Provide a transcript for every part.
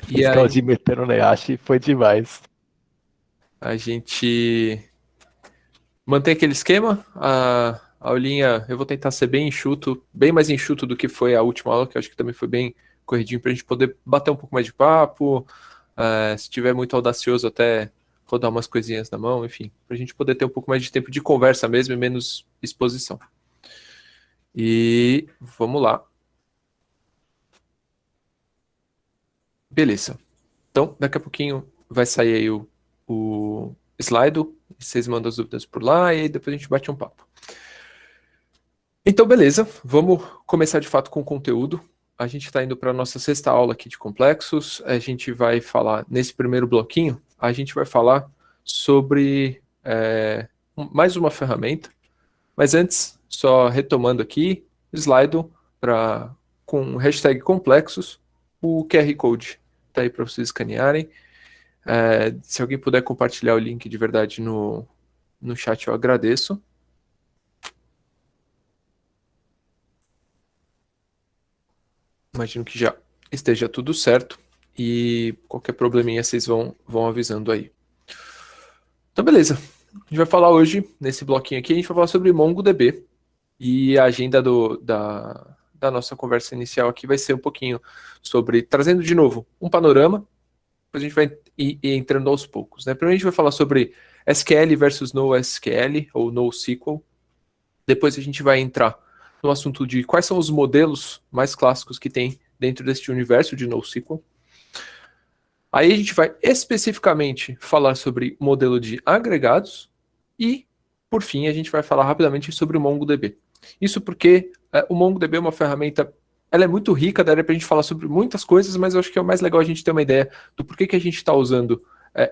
E Fiscal aí, de meter no Neashi foi demais. a gente mantém aquele esquema. A aulinha, eu vou tentar ser bem enxuto, bem mais enxuto do que foi a última aula, que eu acho que também foi bem corridinho para a gente poder bater um pouco mais de papo. Se tiver muito audacioso, até rodar umas coisinhas na mão, enfim, para a gente poder ter um pouco mais de tempo de conversa mesmo e menos exposição. E vamos lá. Beleza. Então, daqui a pouquinho vai sair aí o Slido, vocês mandam as dúvidas por lá e aí depois a gente bate um papo. Então, beleza, vamos começar de fato com o conteúdo. A gente está indo para a nossa sexta aula aqui de complexos. A gente vai falar, nesse primeiro bloquinho, a gente vai falar sobre mais uma ferramenta. Mas antes, só retomando aqui, Slido com hashtag complexos, o QR Code está aí para vocês escanearem. Se alguém puder compartilhar o link de verdade no chat, eu agradeço. Imagino que já esteja tudo certo. E qualquer probleminha vocês vão avisando aí. Então, beleza. A gente vai falar hoje, nesse bloquinho aqui, a gente vai falar sobre MongoDB. E a agenda da nossa conversa inicial aqui vai ser um pouquinho sobre, trazendo de novo um panorama, depois a gente vai ir entrando aos poucos. Né? Primeiro a gente vai falar sobre SQL versus NoSQL, ou NoSQL. Depois a gente vai entrar no assunto de quais são os modelos mais clássicos que tem dentro deste universo de NoSQL. Aí a gente vai especificamente falar sobre modelo de agregados e, por fim, a gente vai falar rapidamente sobre o MongoDB. Isso porque o MongoDB é uma ferramenta, ela é muito rica, daria para a gente falar sobre muitas coisas, mas eu acho que é o mais legal a gente ter uma ideia do porquê que a gente está usando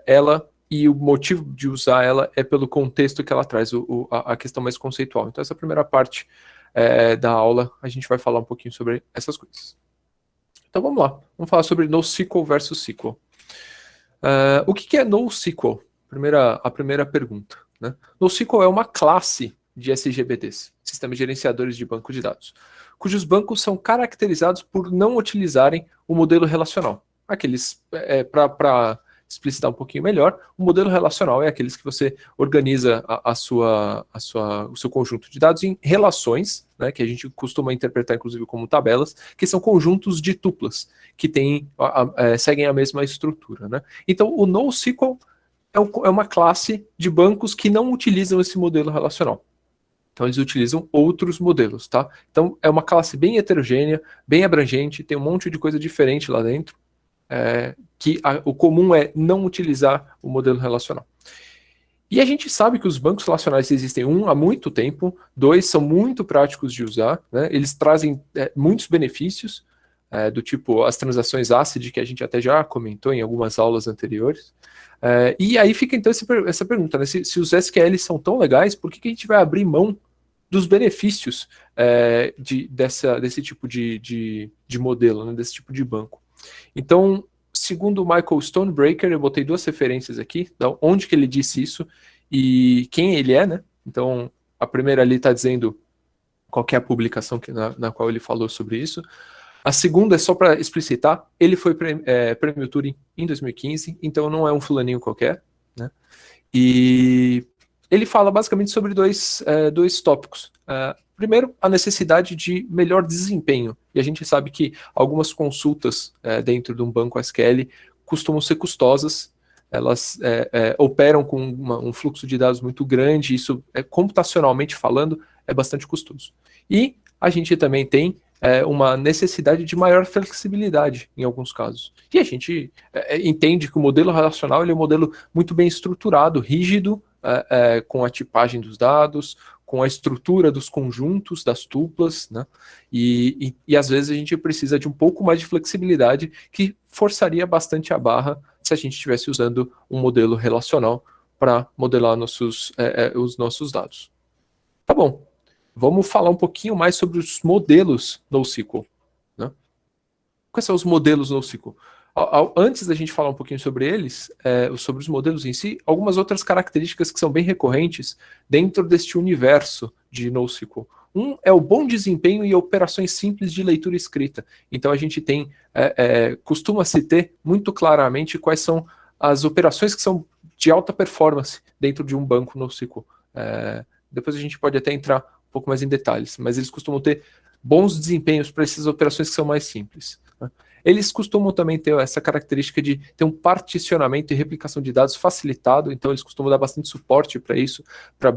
ela e o motivo de usar ela é pelo contexto que ela traz, a questão mais conceitual. Então essa primeira parte da aula a gente vai falar um pouquinho sobre essas coisas. Então vamos lá, vamos falar sobre NoSQL versus SQL. O que é NoSQL? A primeira pergunta. Né? NoSQL é uma classe de SGBDs, Sistemas Gerenciadores de Banco de Dados, cujos bancos são caracterizados por não utilizarem o modelo relacional. Para explicitar um pouquinho melhor, o modelo relacional é aqueles que você organiza o seu conjunto de dados em relações, né, que a gente costuma interpretar inclusive como tabelas, que são conjuntos de tuplas, que seguem a mesma estrutura. Né? Então, o NoSQL é uma classe de bancos que não utilizam esse modelo relacional. Então, eles utilizam outros modelos, tá? Então, é uma classe bem heterogênea, bem abrangente, tem um monte de coisa diferente lá dentro, o comum é não utilizar o modelo relacional. E a gente sabe que os bancos relacionais existem, há muito tempo, dois, são muito práticos de usar, né? Eles trazem muitos benefícios, do tipo as transações ACID, que a gente até já comentou em algumas aulas anteriores. E aí fica então essa pergunta, né? Se os SQLs são tão legais, por que a gente vai abrir mão dos benefícios desse tipo de modelo, né? Desse tipo de banco? Então, segundo o Michael Stonebreaker, eu botei duas referências aqui, onde que ele disse isso e quem ele é, né? Então, a primeira ali está dizendo qual que é a publicação na qual ele falou sobre isso. A segunda é só para explicitar, ele foi prêmio Turing em 2015, então não é um fulaninho qualquer, né? E ele fala basicamente sobre dois tópicos. Primeiro, a necessidade de melhor desempenho. E a gente sabe que algumas consultas dentro de um banco SQL costumam ser custosas, elas operam com um fluxo de dados muito grande, isso, computacionalmente falando, é bastante custoso. E a gente também tem uma necessidade de maior flexibilidade em alguns casos. E a gente entende que o modelo relacional ele é um modelo muito bem estruturado, rígido, com a tipagem dos dados, com a estrutura dos conjuntos, das tuplas, né? E às vezes a gente precisa de um pouco mais de flexibilidade que forçaria bastante a barra se a gente estivesse usando um modelo relacional para modelar os nossos dados. Tá bom, vamos falar um pouquinho mais sobre os modelos NoSQL. Né? Quais são os modelos NoSQL? Antes da gente falar um pouquinho sobre eles, sobre os modelos em si, algumas outras características que são bem recorrentes dentro deste universo de NoSQL. Um é o bom desempenho e operações simples de leitura e escrita. Então a gente tem, costuma-se ter muito claramente quais são as operações que são de alta performance dentro de um banco NoSQL. Depois a gente pode até entrar um pouco mais em detalhes, mas eles costumam ter bons desempenhos para essas operações que são mais simples. Eles costumam também ter essa característica de ter um particionamento e replicação de dados facilitado, então eles costumam dar bastante suporte para isso, para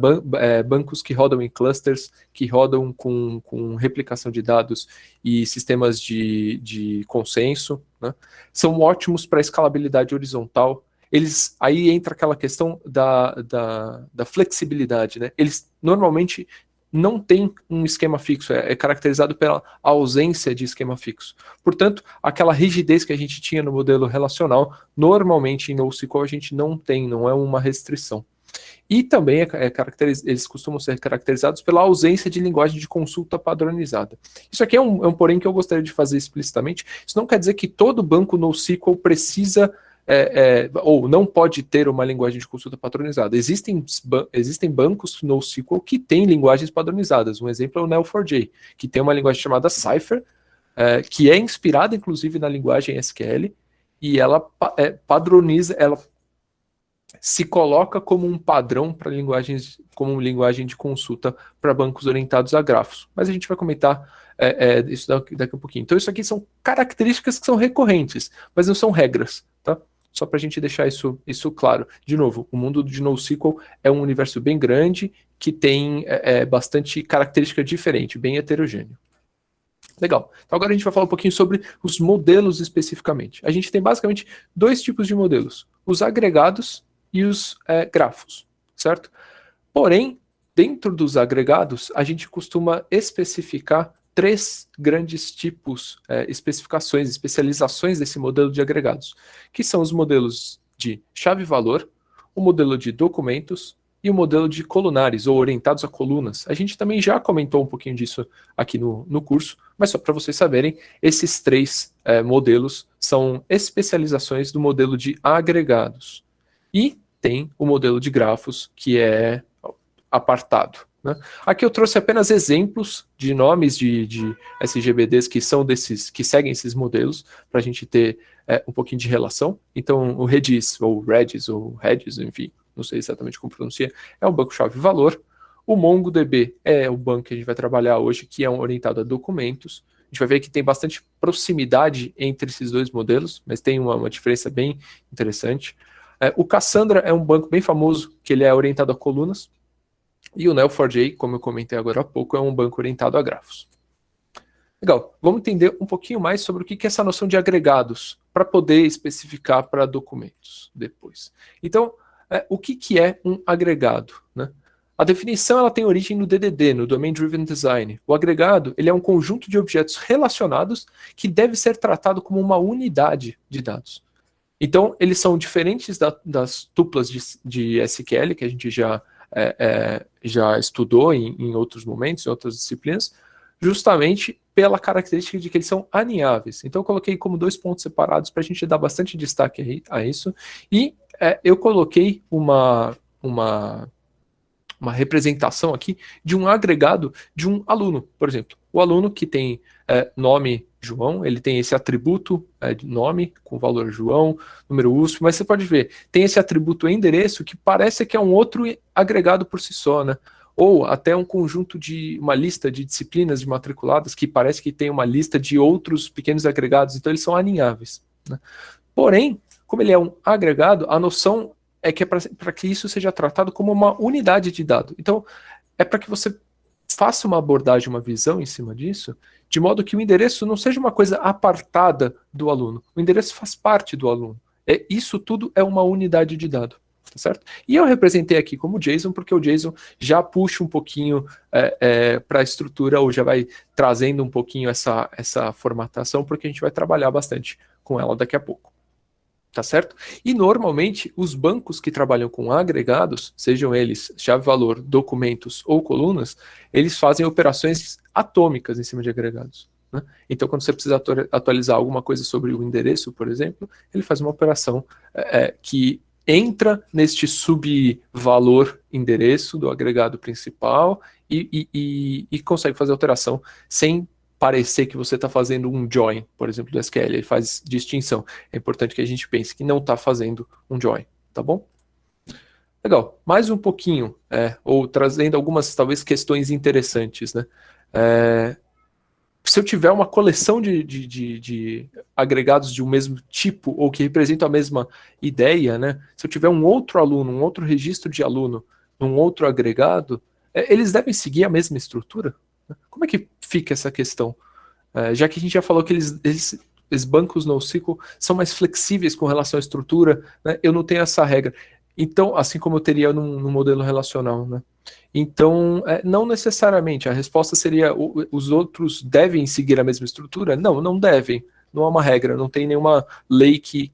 bancos que rodam em clusters, que rodam com replicação de dados e sistemas de consenso, né? São ótimos para escalabilidade horizontal. Aí entra aquela questão da flexibilidade, né? Eles normalmente não tem um esquema fixo, é caracterizado pela ausência de esquema fixo. Portanto, aquela rigidez que a gente tinha no modelo relacional, normalmente em NoSQL a gente não tem, não é uma restrição. E também eles costumam ser caracterizados pela ausência de linguagem de consulta padronizada. Isso aqui é um porém que eu gostaria de fazer explicitamente. Isso não quer dizer que todo banco NoSQL precisa ou não pode ter uma linguagem de consulta padronizada. Existem bancos NoSQL que têm linguagens padronizadas. Um exemplo é o Neo4j, que tem uma linguagem chamada Cypher, que é inspirada, inclusive, na linguagem SQL, e ela padroniza, ela se coloca como um padrão para linguagens, como linguagem de consulta para bancos orientados a grafos. Mas a gente vai comentar isso daqui a pouquinho. Então, isso aqui são características que são recorrentes, mas não são regras, tá? Só para a gente deixar isso claro. De novo, o mundo de NoSQL é um universo bem grande, que tem bastante característica diferente, bem heterogêneo. Legal. Então agora a gente vai falar um pouquinho sobre os modelos especificamente. A gente tem basicamente dois tipos de modelos, os agregados e os grafos, certo? Porém, dentro dos agregados, a gente costuma especificar três grandes tipos, especializações desse modelo de agregados, que são os modelos de chave-valor, o modelo de documentos e o modelo de colunares, ou orientados a colunas. A gente também já comentou um pouquinho disso aqui no curso, mas só para vocês saberem, esses três modelos são especializações do modelo de agregados. E tem o modelo de grafos, que é apartado, né? Aqui eu trouxe apenas exemplos de nomes de SGBDs que são que seguem esses modelos, para a gente ter um pouquinho de relação. Então, o Redis, ou Redis, enfim, não sei exatamente como pronuncia, é um banco-chave valor. O MongoDB é o banco que a gente vai trabalhar hoje, que é orientado a documentos. A gente vai ver que tem bastante proximidade entre esses dois modelos, mas tem uma diferença bem interessante. O Cassandra é um banco bem famoso, que ele é orientado a colunas. E o Neo4j, como eu comentei agora há pouco, é um banco orientado a grafos. Legal, vamos entender um pouquinho mais sobre o que é essa noção de agregados, para poder especificar para documentos depois. Então, o que é um agregado, né? A definição ela tem origem no DDD, no Domain Driven Design. O agregado ele é um conjunto de objetos relacionados que deve ser tratado como uma unidade de dados. Então, eles são diferentes das tuplas de SQL, que a gente já estudou em outros momentos, em outras disciplinas, justamente pela característica de que eles são aninháveis. Então, eu coloquei como dois pontos separados para a gente dar bastante destaque a isso. E eu coloquei uma representação aqui de um agregado de um aluno, por exemplo. O aluno que tem nome João, ele tem esse atributo de nome com valor João, número USP, mas você pode ver, tem esse atributo endereço que parece que é um outro agregado por si só, né? Ou até um conjunto uma lista de disciplinas de matriculadas que parece que tem uma lista de outros pequenos agregados, então eles são aninháveis, né? Porém, como ele é um agregado, a noção é que para que isso seja tratado como uma unidade de dado. Então, é para que você faça uma abordagem, uma visão em cima disso, de modo que o endereço não seja uma coisa apartada do aluno. O endereço faz parte do aluno. Isso tudo é uma unidade de dado, tá certo? E eu representei aqui como JSON, porque o JSON já puxa um pouquinho para a estrutura, ou já vai trazendo um pouquinho essa formatação, porque a gente vai trabalhar bastante com ela daqui a pouco. Tá certo? E normalmente os bancos que trabalham com agregados, sejam eles chave-valor, documentos ou colunas, eles fazem operações atômicas em cima de agregados, né? Então, quando você precisa atualizar alguma coisa sobre o endereço, por exemplo, ele faz uma operação que entra neste subvalor endereço do agregado principal e consegue fazer alteração sem parecer que você está fazendo um join, por exemplo, do SQL. Ele faz distinção. É importante que a gente pense que não está fazendo um join, tá bom? Legal. Mais um pouquinho, ou trazendo algumas, talvez, questões interessantes, né? Se eu tiver uma coleção de agregados de um mesmo tipo, ou que representam a mesma ideia, né? Se eu tiver um outro aluno, um outro registro de aluno, num outro agregado, eles devem seguir a mesma estrutura? Como é que fica essa questão? Já que a gente já falou que esses bancos NoSQL são mais flexíveis com relação à estrutura, né? Eu não tenho essa regra. Então, assim como eu teria num modelo relacional, né? Então, não necessariamente. A resposta seria, os outros devem seguir a mesma estrutura? Não, não devem. Não há uma regra, não tem nenhuma lei que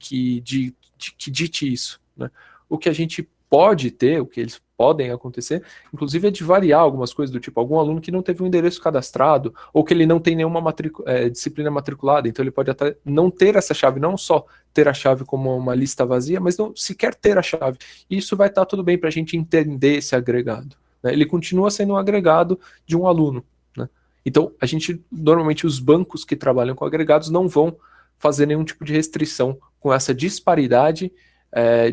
dite isso, né? O que a gente pode ter, o que eles podem acontecer, inclusive é de variar algumas coisas do tipo, algum aluno que não teve um endereço cadastrado, ou que ele não tem nenhuma disciplina matriculada, então ele pode até não ter essa chave, não só ter a chave como uma lista vazia, mas não sequer ter a chave. E isso vai estar tudo bem para a gente entender esse agregado, né? Ele continua sendo um agregado de um aluno, né? Então, normalmente os bancos que trabalham com agregados não vão fazer nenhum tipo de restrição com essa disparidade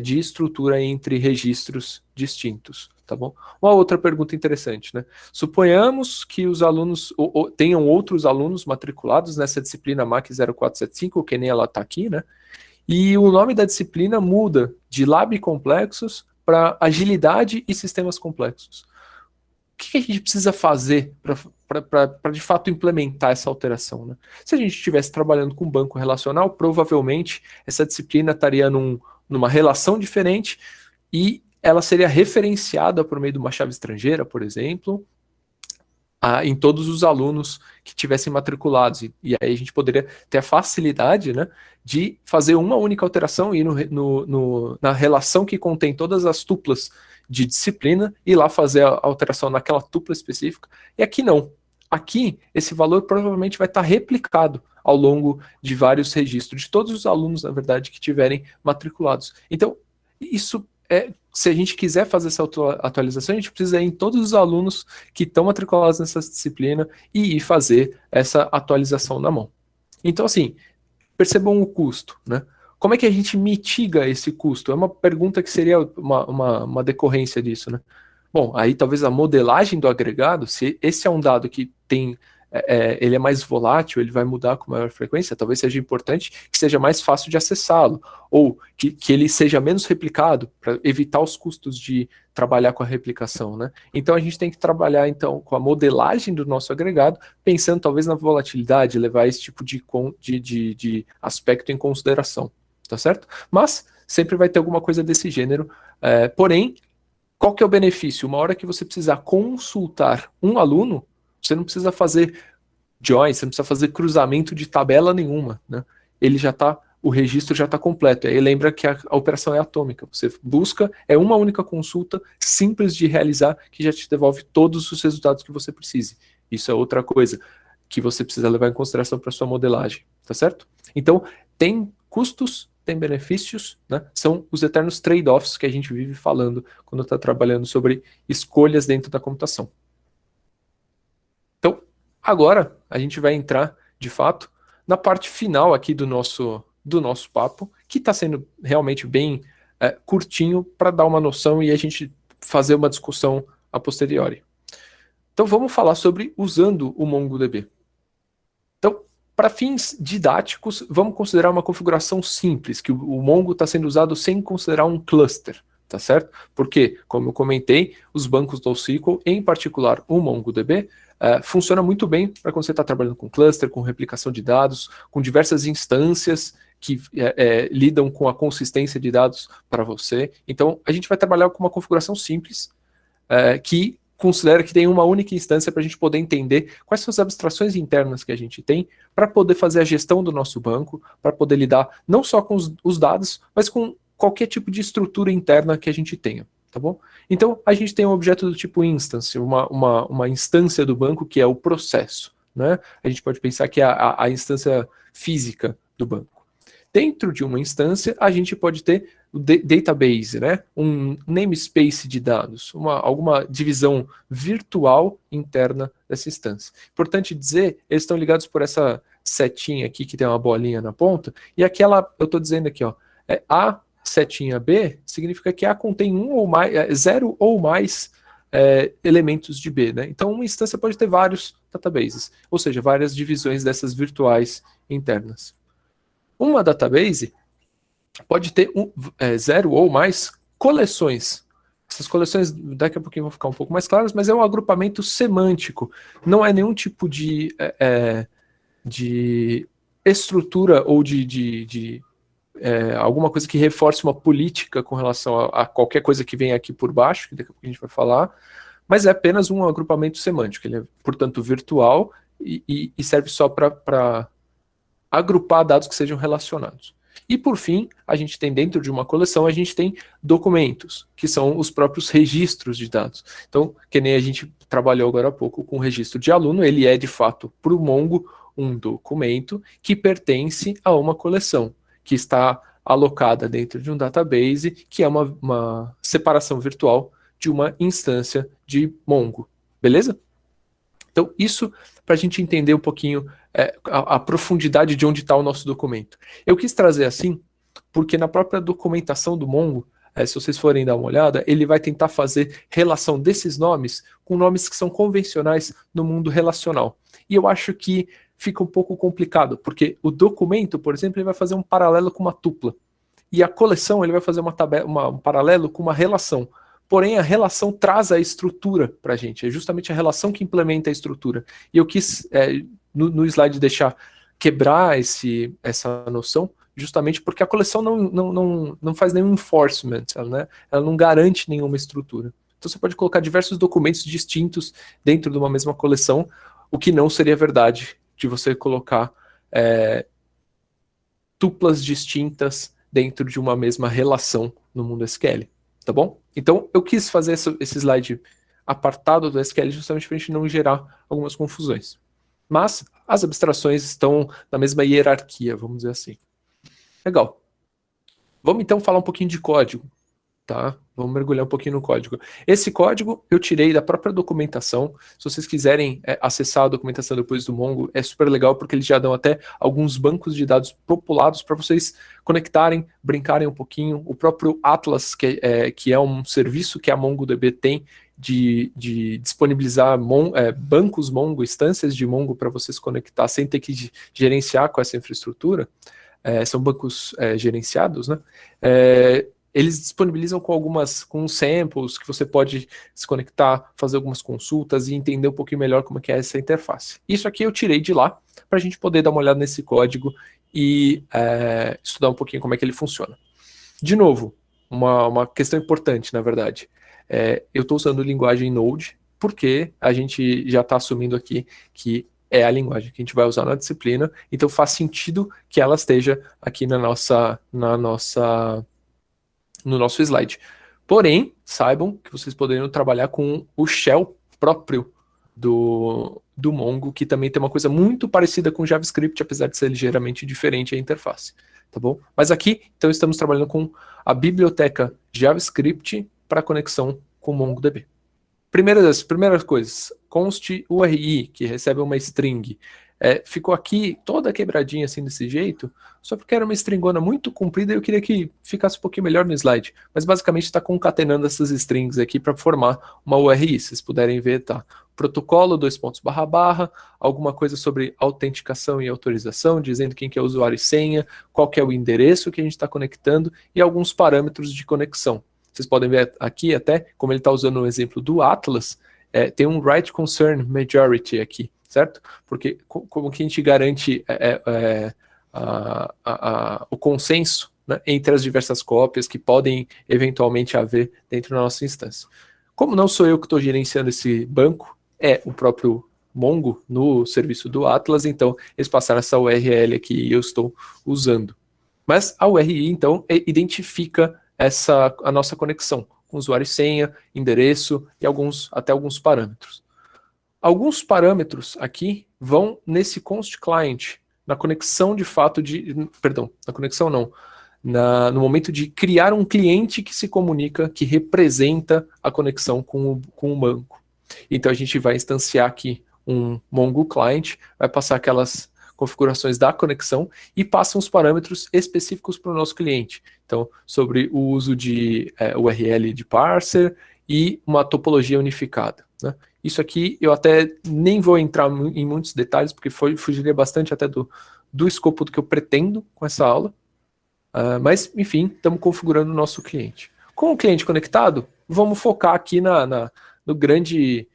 de estrutura entre registros distintos, tá bom? Uma outra pergunta interessante, né? Suponhamos que os alunos tenham outros alunos matriculados nessa disciplina MAC 0475, que nem ela está aqui, né? E o nome da disciplina muda de Lab Complexos para Agilidade e Sistemas Complexos. O que a gente precisa fazer para de fato implementar essa alteração, né? Se a gente estivesse trabalhando com banco relacional, provavelmente essa disciplina estaria numa relação diferente e ela seria referenciada por meio de uma chave estrangeira, por exemplo, em todos os alunos que tivessem matriculados. E aí a gente poderia ter a facilidade, né, de fazer uma única alteração e ir na relação que contém todas as tuplas de disciplina e lá fazer a alteração naquela tupla específica. E aqui não. Aqui, esse valor provavelmente vai estar replicado ao longo de vários registros, de todos os alunos, na verdade, que tiverem matriculados. Então, isso se a gente quiser fazer essa atualização, a gente precisa ir em todos os alunos que estão matriculados nessa disciplina e ir fazer essa atualização na mão. Então, assim, percebam o custo, né? Como é que a gente mitiga esse custo? É uma pergunta que seria uma decorrência disso, né? Bom, aí talvez a modelagem do agregado, se esse é um dado que tem, ele é mais volátil, ele vai mudar com maior frequência, talvez seja importante que seja mais fácil de acessá-lo, ou que ele seja menos replicado, para evitar os custos de trabalhar com a replicação, né? Então a gente tem que trabalhar então com a modelagem do nosso agregado, pensando talvez na volatilidade, levar esse tipo de aspecto em consideração, tá certo? Mas sempre vai ter alguma coisa desse gênero, porém, qual que é o benefício? Uma hora que você precisar consultar um aluno, você não precisa fazer join, você não precisa fazer cruzamento de tabela nenhuma, né? O registro já está completo. Aí lembra que a operação é atômica. Você busca, é uma única consulta, simples de realizar, que já te devolve todos os resultados que você precise. Isso é outra coisa que você precisa levar em consideração para sua modelagem, tá certo? Então, tem custos, tem benefícios, né? São os eternos trade-offs que a gente vive falando quando está trabalhando sobre escolhas dentro da computação. Então, agora a gente vai entrar, de fato, na parte final aqui do nosso papo, que está sendo realmente bem curtinho para dar uma noção e a gente fazer uma discussão a posteriori. Então, vamos falar sobre usando o MongoDB. Então, para fins didáticos, vamos considerar uma configuração simples, que o Mongo está sendo usado sem considerar um cluster, tá certo? Porque, como eu comentei, os bancos NoSQL, em particular o MongoDB, funciona muito bem para quando você está trabalhando com cluster, com replicação de dados, com diversas instâncias que lidam com a consistência de dados para você. Então, a gente vai trabalhar com uma configuração simples, que considera que tem uma única instância para a gente poder entender quais são as abstrações internas que a gente tem para poder fazer a gestão do nosso banco, para poder lidar não só com os dados, mas com qualquer tipo de estrutura interna que a gente tenha, tá bom? Então, a gente tem um objeto do tipo instance, uma instância do banco que é o processo, né? A gente pode pensar que é a instância física do banco. Dentro de uma instância, a gente pode ter o database, né? Um namespace de dados, alguma divisão virtual interna dessa instância. Importante dizer, eles estão ligados por essa setinha aqui, que tem uma bolinha na ponta, e aquela, eu estou dizendo aqui, ó, A setinha B, significa que A contém um ou mais, zero ou mais elementos de B, né? Então, uma instância pode ter vários databases, ou seja, várias divisões dessas virtuais internas. Uma database pode ter zero ou mais coleções. Essas coleções daqui a pouquinho vão ficar um pouco mais claras, mas é um agrupamento semântico. Não é nenhum tipo de estrutura ou de alguma coisa que reforce uma política com relação a qualquer coisa que vem aqui por baixo, que daqui a pouco a gente vai falar, mas é apenas um agrupamento semântico. Ele é, portanto, virtual e serve só para agrupar dados que sejam relacionados. E por fim, a gente tem dentro de uma coleção, a gente tem documentos, que são os próprios registros de dados. Então, que nem a gente trabalhou agora há pouco com o registro de aluno, ele é de fato para o Mongo um documento que pertence a uma coleção, que está alocada dentro de um database, que é uma separação virtual de uma instância de Mongo. Beleza? Então, isso para a gente entender um pouquinho a profundidade de onde está o nosso documento. Eu quis trazer assim, porque na própria documentação do Mongo, se vocês forem dar uma olhada, ele vai tentar fazer relação desses nomes com nomes que são convencionais no mundo relacional. E eu acho que fica um pouco complicado, porque o documento, por exemplo, ele vai fazer um paralelo com uma tupla. E a coleção, ele vai fazer um paralelo com uma relação. Porém, a relação traz a estrutura para a gente. É justamente a relação que implementa a estrutura. E eu quis, no slide, quebrar essa noção, justamente porque a coleção não faz nenhum enforcement, ela não garante nenhuma estrutura. Então, você pode colocar diversos documentos distintos dentro de uma mesma coleção, o que não seria verdade de você colocar tuplas distintas dentro de uma mesma relação no mundo SQL. Tá bom? Então, eu quis fazer esse slide apartado do SQL justamente para a gente não gerar algumas confusões. Mas as abstrações estão na mesma hierarquia, vamos dizer assim. Legal. Vamos então falar um pouquinho de código. Tá? Vamos mergulhar um pouquinho no código. Esse código eu tirei da própria documentação. Se vocês quiserem acessar a documentação depois do Mongo, é super legal porque eles já dão até alguns bancos de dados populados para vocês conectarem, brincarem um pouquinho. O próprio Atlas, que é um serviço que a MongoDB tem de disponibilizar bancos Mongo, instâncias de Mongo para vocês conectar sem ter que gerenciar com essa infraestrutura. São bancos gerenciados, né? Eles disponibilizam com samples que você pode se conectar, fazer algumas consultas e entender um pouquinho melhor como é que é essa interface. Isso aqui eu tirei de lá para a gente poder dar uma olhada nesse código e estudar um pouquinho como é que ele funciona. De novo, uma questão importante, na verdade. Eu estou usando linguagem Node porque a gente já está assumindo aqui que é a linguagem que a gente vai usar na disciplina, então faz sentido que ela esteja aqui no nosso slide. Porém, saibam que vocês poderiam trabalhar com o shell próprio do Mongo, que também tem uma coisa muito parecida com JavaScript, apesar de ser ligeiramente diferente a interface, tá bom? Mas aqui, então, estamos trabalhando com a biblioteca JavaScript para conexão com o MongoDB. Primeiras coisas, const URI, que recebe uma string. Ficou aqui toda quebradinha assim desse jeito, só porque era uma stringona muito comprida e eu queria que ficasse um pouquinho melhor no slide. Mas basicamente está concatenando essas strings aqui para formar uma URI. Se vocês puderem ver, tá? Protocolo, ; alguma coisa sobre autenticação e autorização, dizendo quem que é o usuário e senha, qual que é o endereço que a gente está conectando e alguns parâmetros de conexão. Vocês podem ver aqui até, como ele está usando o exemplo do Atlas, tem um Right Concern Majority aqui, certo? Porque como que a gente garante o consenso, né, entre as diversas cópias que podem eventualmente haver dentro da nossa instância. Como não sou eu que estou gerenciando esse banco, é o próprio Mongo no serviço do Atlas, então eles passaram essa URL aqui e eu estou usando. Mas a URI, então, identifica a nossa conexão com usuário e senha, endereço e até alguns parâmetros. Alguns parâmetros aqui vão nesse const client na conexão de fato perdão, na conexão não, no momento de criar um cliente que se comunica, que representa a conexão com o banco. Então a gente vai instanciar aqui um Mongo Client, vai passar aquelas configurações da conexão e passa uns parâmetros específicos para o nosso cliente. Então, sobre o uso de URL de parser e uma topologia unificada, né? Isso aqui eu até nem vou entrar em muitos detalhes, porque fugiria bastante até do escopo do que eu pretendo com essa aula. Mas, enfim, estamos configurando o nosso cliente. Com o cliente conectado, vamos focar aqui no grande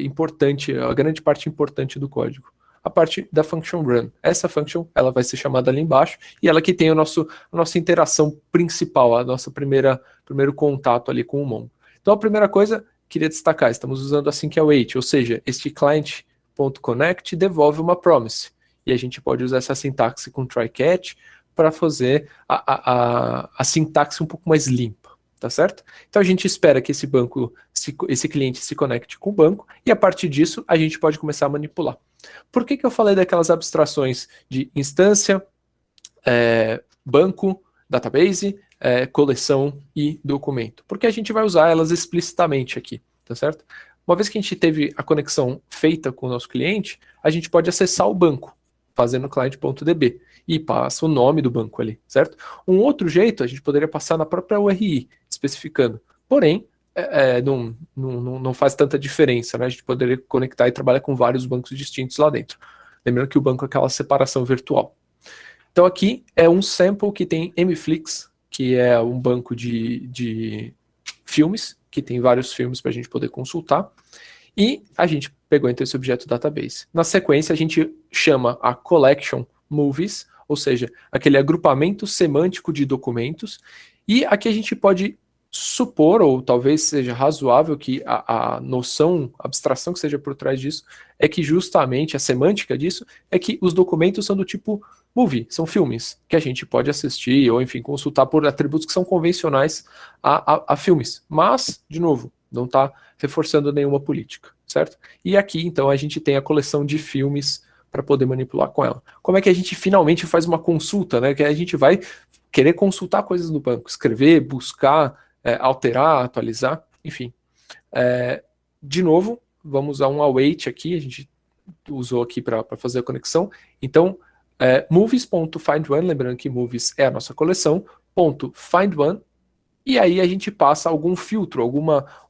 importante, a grande parte importante do código. A parte da function run. Essa function ela vai ser chamada ali embaixo e ela que tem a nossa interação principal, a nossa primeiro contato ali com o Mongo. Então a primeira coisa, queria destacar, estamos usando assim que await, ou seja, este client.connect devolve uma promise. E a gente pode usar essa sintaxe com try-catch para fazer a sintaxe um pouco mais limpa, tá certo? Então a gente espera que esse cliente se conecte com o banco e a partir disso a gente pode começar a manipular. Por que eu falei daquelas abstrações de instância, banco, database, coleção e documento? Porque a gente vai usar elas explicitamente aqui, tá certo? Uma vez que a gente teve a conexão feita com o nosso cliente, a gente pode acessar o banco, fazendo client.db, e passa o nome do banco ali, certo? Um outro jeito, a gente poderia passar na própria URI, especificando. Porém, não faz tanta diferença, né? A gente poderia conectar e trabalhar com vários bancos distintos lá dentro. Lembrando que o banco é aquela separação virtual. Então aqui é um sample que tem mflix, que é um banco de filmes, que tem vários filmes para a gente poder consultar, e a gente pegou então esse objeto database. Na sequência a gente chama a collection movies, ou seja, aquele agrupamento semântico de documentos, e aqui a gente pode supor, ou talvez seja razoável que a noção, a abstração que seja por trás disso, é que justamente a semântica disso é que os documentos são do tipo movie, são filmes, que a gente pode assistir ou, enfim, consultar por atributos que são convencionais a filmes. Mas, de novo, não está reforçando nenhuma política, certo? E aqui, então, a gente tem a coleção de filmes para poder manipular com ela. Como é que a gente finalmente faz uma consulta, né? Que a gente vai querer consultar coisas no banco, escrever, buscar, alterar, atualizar, enfim. De novo, vamos usar um await aqui, a gente usou aqui para fazer a conexão. Então, movies.findOne, lembrando que movies é a nossa coleção, .findOne, e aí a gente passa algum filtro,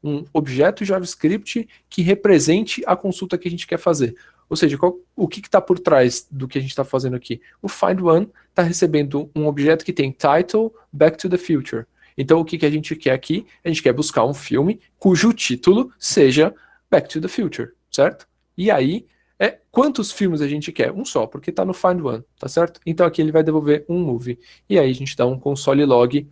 um objeto JavaScript que represente a consulta que a gente quer fazer. Ou seja, o que está por trás do que a gente está fazendo aqui? O findOne está recebendo um objeto que tem title Back to the Future. Então o que a gente quer aqui? A gente quer buscar um filme cujo título seja Back to the Future, certo? E aí, quantos filmes a gente quer? Um só, porque está no findOne, tá certo? Então aqui ele vai devolver um movie. E aí a gente dá um console log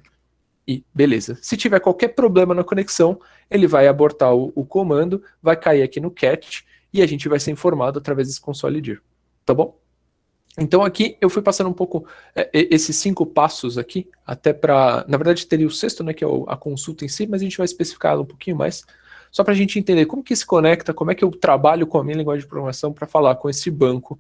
e beleza. Se tiver qualquer problema na conexão, ele vai abortar o comando, vai cair aqui no catch e a gente vai ser informado através desse console dir, tá bom? Então aqui eu fui passando um pouco esses 5 passos aqui, até para, na verdade teria o sexto, né, que é a consulta em si, mas a gente vai especificar um pouquinho mais, só para a gente entender como que se conecta, como é que eu trabalho com a minha linguagem de programação para falar com esse banco.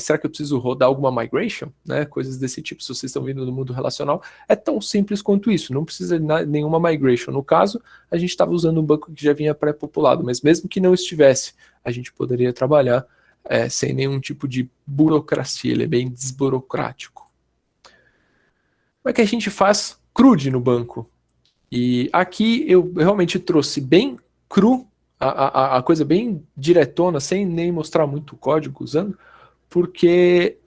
Será que eu preciso rodar alguma migration? Né? Coisas desse tipo, se vocês estão vindo do mundo relacional, é tão simples quanto isso, não precisa de nenhuma migration. No caso, a gente estava usando um banco que já vinha pré-populado, mas mesmo que não estivesse, a gente poderia trabalhar sem nenhum tipo de burocracia, ele é bem desburocrático. Como é que a gente faz CRUD no banco? E aqui eu realmente trouxe bem cru, a coisa bem diretona, sem nem mostrar muito código usando, porque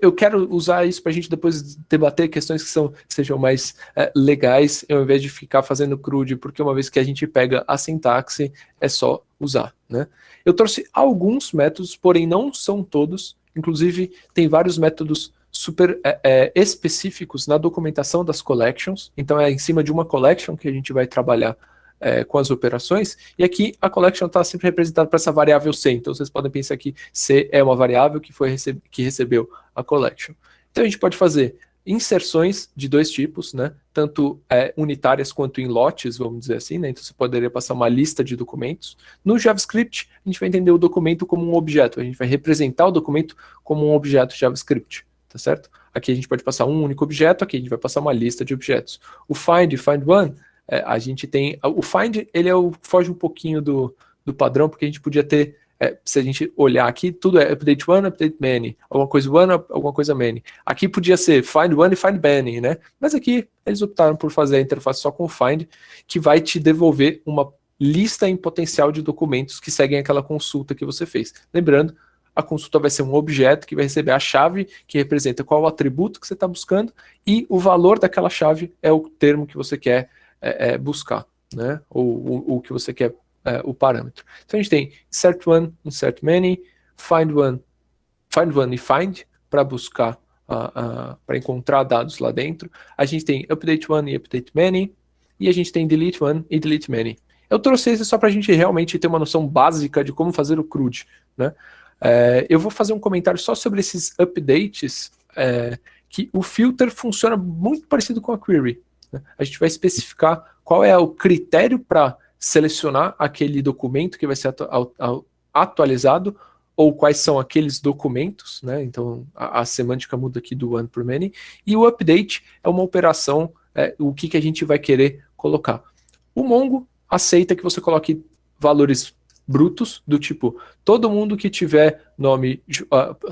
eu quero usar isso para a gente depois debater questões que sejam mais legais, ao invés de ficar fazendo CRUD, porque uma vez que a gente pega a sintaxe, é só usar, né? Eu trouxe alguns métodos, porém não são todos, inclusive tem vários métodos super específicos na documentação das collections, então é em cima de uma collection que a gente vai trabalhar com as operações, e aqui a collection está sempre representada por essa variável C, então vocês podem pensar que C é uma variável que recebeu a collection. Então a gente pode fazer inserções de dois tipos, né? Tanto unitárias quanto em lotes, vamos dizer assim, né? Então você poderia passar uma lista de documentos. No JavaScript, a gente vai entender o documento como um objeto, a gente vai representar o documento como um objeto JavaScript, tá certo? Aqui a gente pode passar um único objeto, aqui a gente vai passar uma lista de objetos. O find one, a gente tem... O find, ele foge um pouquinho do padrão, porque a gente podia ter... se a gente olhar aqui, tudo é update one, update many, alguma coisa one, alguma coisa many. Aqui podia ser find one e find many, né? Mas aqui eles optaram por fazer a interface só com o find, que vai te devolver uma lista em potencial de documentos que seguem aquela consulta que você fez. Lembrando, a consulta vai ser um objeto que vai receber a chave que representa qual o atributo que você está buscando e o valor daquela chave é o termo que você quer buscar, né? Ou o que você quer o parâmetro. Então a gente tem insert many, find one e find para buscar, para encontrar dados lá dentro. A gente tem update one e update many, e a gente tem delete one e delete many. Eu trouxe esse só para a gente realmente ter uma noção básica de como fazer o CRUD, né? Eu vou fazer um comentário só sobre esses updates, que o filter funciona muito parecido com a query, né? A gente vai especificar qual é o critério para selecionar aquele documento que vai ser atualizado, ou quais são aqueles documentos, né? Então a semântica muda aqui do one para many, e o update é uma operação, o que a gente vai querer colocar. O Mongo aceita que você coloque valores brutos, do tipo, todo mundo que tiver nome,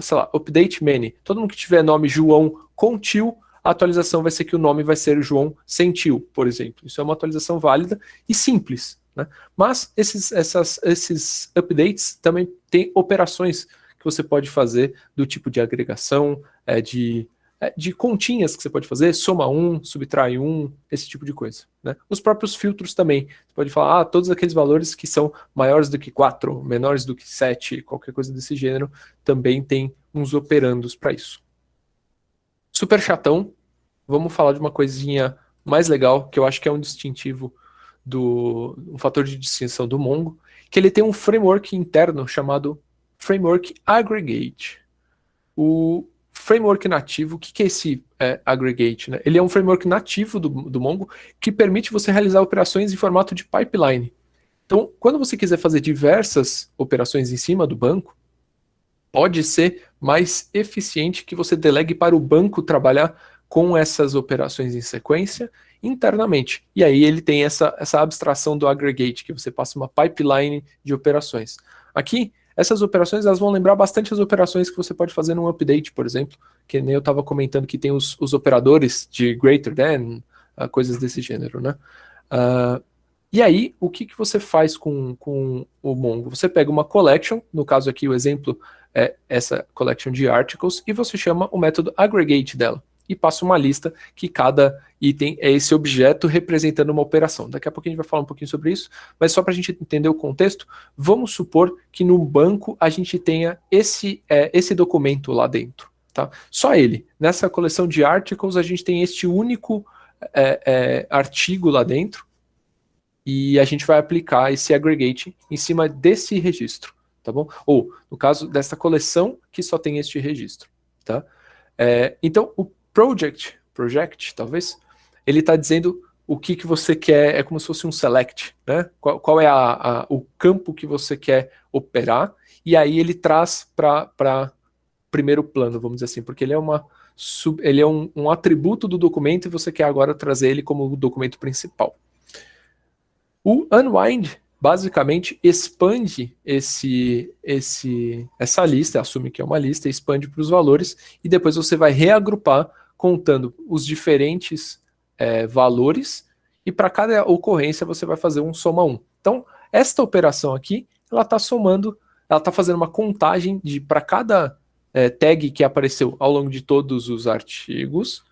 sei lá, update many, todo mundo que tiver nome João com tio, a atualização vai ser que o nome vai ser João sem tio, por exemplo. Isso é uma atualização válida e simples, né? Mas esses updates também têm operações que você pode fazer do tipo de agregação, de continhas que você pode fazer, soma 1, subtrai 1, esse tipo de coisa, né? Os próprios filtros também. Você pode falar, todos aqueles valores que são maiores do que 4, menores do que 7, qualquer coisa desse gênero, também tem uns operandos para isso. Super chatão. Vamos falar de uma coisinha mais legal, que eu acho que é um distintivo, um fator de distinção do Mongo, que ele tem um framework interno chamado Framework Aggregate. O framework nativo, o que é esse Aggregate, né? Ele é um framework nativo do Mongo que permite você realizar operações em formato de pipeline. Então, quando você quiser fazer diversas operações em cima do banco, pode ser mais eficiente que você delegue para o banco trabalhar com essas operações em sequência internamente. E aí ele tem essa abstração do aggregate, que você passa uma pipeline de operações. Aqui, essas operações elas vão lembrar bastante as operações que você pode fazer num update, por exemplo, que nem eu estava comentando que tem os operadores de greater than, coisas desse gênero, né? E aí, o que você faz com o Mongo? Você pega uma collection, no caso aqui o exemplo é essa collection de articles, e você chama o método aggregate dela, e passa uma lista que cada item é esse objeto representando uma operação. Daqui a pouco a gente vai falar um pouquinho sobre isso, mas só para a gente entender o contexto, vamos supor que no banco a gente tenha esse documento lá dentro, tá? Só ele. Nessa coleção de articles a gente tem este único artigo lá dentro, e a gente vai aplicar esse aggregate em cima desse registro, tá bom? Ou, no caso dessa coleção que só tem este registro, tá? Então, o project, talvez, ele está dizendo o que você quer, é como se fosse um select, né? Qual é o campo que você quer operar, e aí ele traz para primeiro plano, vamos dizer assim, porque ele é um atributo do documento e você quer agora trazer ele como o documento principal. O unwind basicamente expande essa lista, assume que é uma lista, expande para os valores, e depois você vai reagrupar contando os diferentes valores, e para cada ocorrência você vai fazer um soma 1. Então, esta operação aqui, ela está somando, ela está fazendo uma contagem para cada tag que apareceu ao longo de todos os artigos,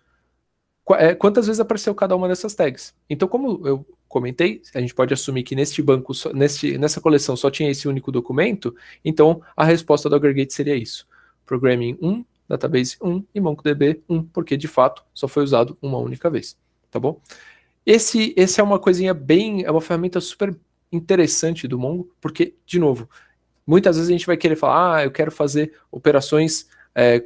quantas vezes apareceu cada uma dessas tags. Então, como eu comentei, a gente pode assumir que neste banco, nessa coleção só tinha esse único documento, então a resposta do aggregate seria isso. Programming 1, database 1 e MongoDB 1, porque de fato só foi usado uma única vez, tá bom? Esse é uma coisinha é uma ferramenta super interessante do Mongo, porque, de novo, muitas vezes a gente vai querer falar, eu quero fazer operações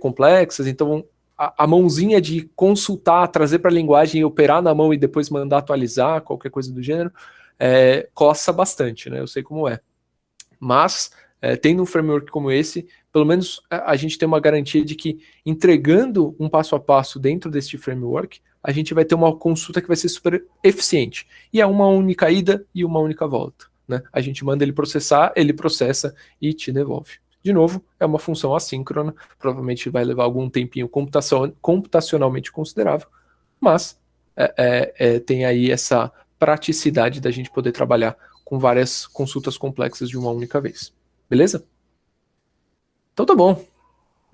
complexas, então a mãozinha de consultar, trazer para a linguagem, operar na mão e depois mandar atualizar, qualquer coisa do gênero, coça bastante, né? Eu sei como é. Mas, tendo um framework como esse, pelo menos a gente tem uma garantia de que entregando um passo a passo dentro deste framework, a gente vai ter uma consulta que vai ser super eficiente. E é uma única ida e uma única volta, né? A gente manda ele processar, ele processa e te devolve. De novo, é uma função assíncrona, provavelmente vai levar algum tempinho computacionalmente considerável, mas tem aí essa praticidade da gente poder trabalhar com várias consultas complexas de uma única vez. Beleza? Então tá bom.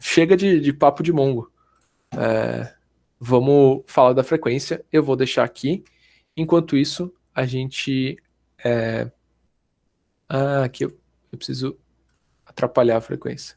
Chega de papo de mongo. Vamos falar da frequência. Eu vou deixar aqui. Enquanto isso, a gente. Aqui eu preciso atrapalhar a frequência.